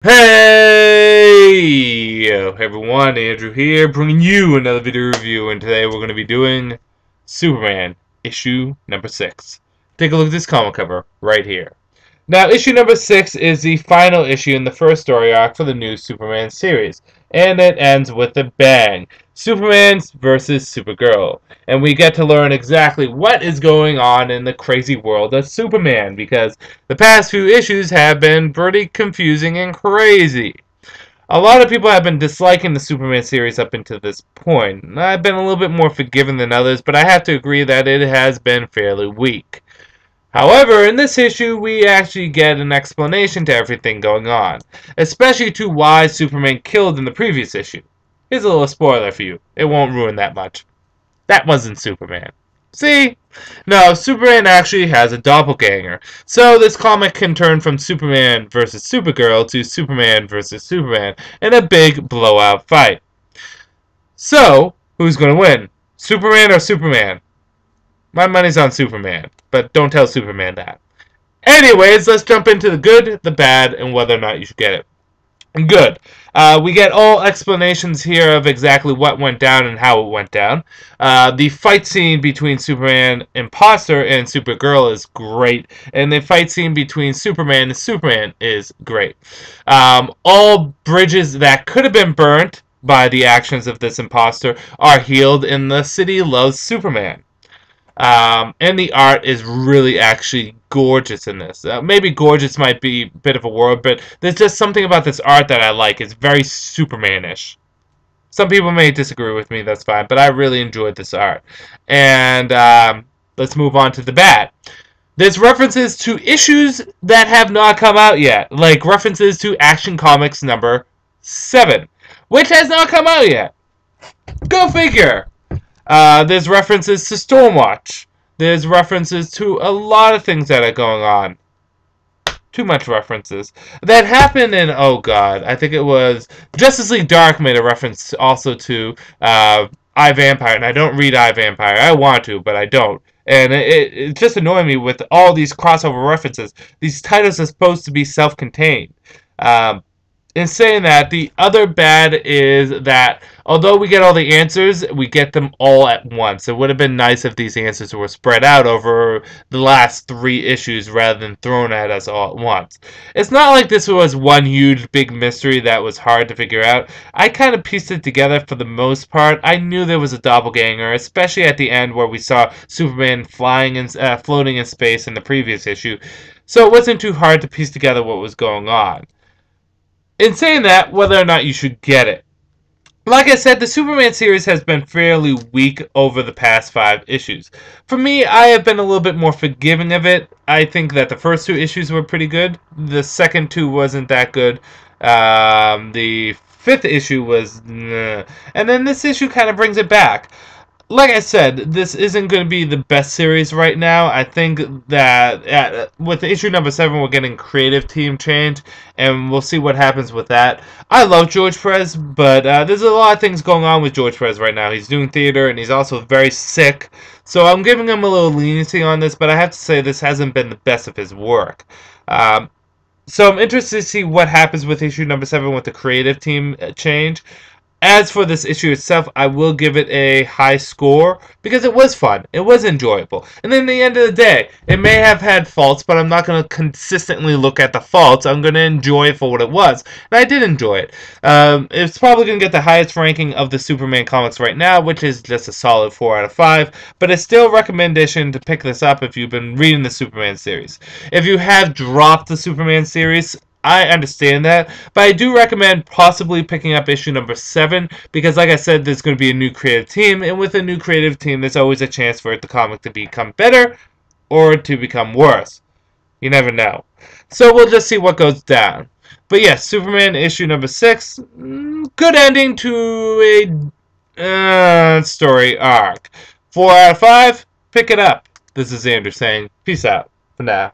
Hey everyone, Andrew here, bringing you another video review, and today we're going to be doing Superman, issue number 6. Take a look at this comic cover right here. Now, issue number 6 is the final issue in the first story arc for the new Superman series, and it ends with a bang. Superman versus Supergirl. And we get to learn exactly what is going on in the crazy world of Superman, because the past few issues have been pretty confusing and crazy. A lot of people have been disliking the Superman series up until this point. I've been a little bit more forgiving than others, but I have to agree that it has been fairly weak. However, in this issue, we actually get an explanation to everything going on, especially to why Superman killed in the previous issue. Here's a little spoiler for you. It won't ruin that much. That wasn't Superman. See? No, Superman actually has a doppelganger. So this comic can turn from Superman versus Supergirl to Superman versus Superman in a big blowout fight. So, who's going to win? Superman or Superman? My money's on Superman, but don't tell Superman that. Anyways, let's jump into the good, the bad, and whether or not you should get it. Good. We get all explanations here of exactly what went down and how it went down. The fight scene between Superman Imposter and Supergirl is great, and the fight scene between Superman and Superman is great. All bridges that could have been burnt by the actions of this imposter are healed, and the city loves Superman. And the art is really actually gorgeous in this. Maybe gorgeous might be a bit of a word, but there's just something about this art that I like. It's very Superman-ish. Some people may disagree with me, that's fine, but I really enjoyed this art. And let's move on to the bad. There's references to issues that have not come out yet, like references to Action Comics number 7, which has not come out yet. Go figure! There's references to Stormwatch. There's references to a lot of things that are going on. Too much references. That happened in, oh god, I think it was Justice League Dark made a reference also to I, Vampire, and I don't read I, Vampire. I want to, but I don't. And it just annoyed me with all these crossover references. These titles are supposed to be self-contained. In saying that, the other bad is that although we get all the answers, we get them all at once. It would have been nice if these answers were spread out over the last 3 issues rather than thrown at us all at once. It's not like this was one huge big mystery that was hard to figure out. I kind of pieced it together for the most part. I knew there was a doppelganger, especially at the end where we saw Superman flying and floating in space in the previous issue. So it wasn't too hard to piece together what was going on. In saying that, whether or not you should get it. Like I said, the Superman series has been fairly weak over the past 5 issues. For me, I have been a little bit more forgiving of it. I think that the first 2 issues were pretty good. The second 2 wasn't that good. The 5th issue was... And then this issue kind of brings it back. Like I said, this isn't going to be the best series right now. I think that with issue number 7, we're getting creative team change, and we'll see what happens with that. I love George Perez, but there's a lot of things going on with George Perez right now. He's doing theater, and he's also very sick, so I'm giving him a little leniency on this, but I have to say this hasn't been the best of his work. So I'm interested to see what happens with issue number 7 with the creative team change. As for this issue itself, I will give it a high score because it was fun. It was enjoyable. And then at the end of the day, it may have had faults, but I'm not going to consistently look at the faults. I'm going to enjoy it for what it was. And I did enjoy it. It's probably going to get the highest ranking of the Superman comics right now, which is just a solid 4 out of 5. But it's still a recommendation to pick this up if you've been reading the Superman series. If you have dropped the Superman series, I understand that, but I do recommend possibly picking up issue number 7 because, like I said, there's going to be a new creative team, and with a new creative team, there's always a chance for the comic to become better or to become worse. You never know. So we'll just see what goes down. But yes, Superman issue number 6, good ending to a story arc. 4 out of 5, pick it up. This is Andrew saying peace out for now.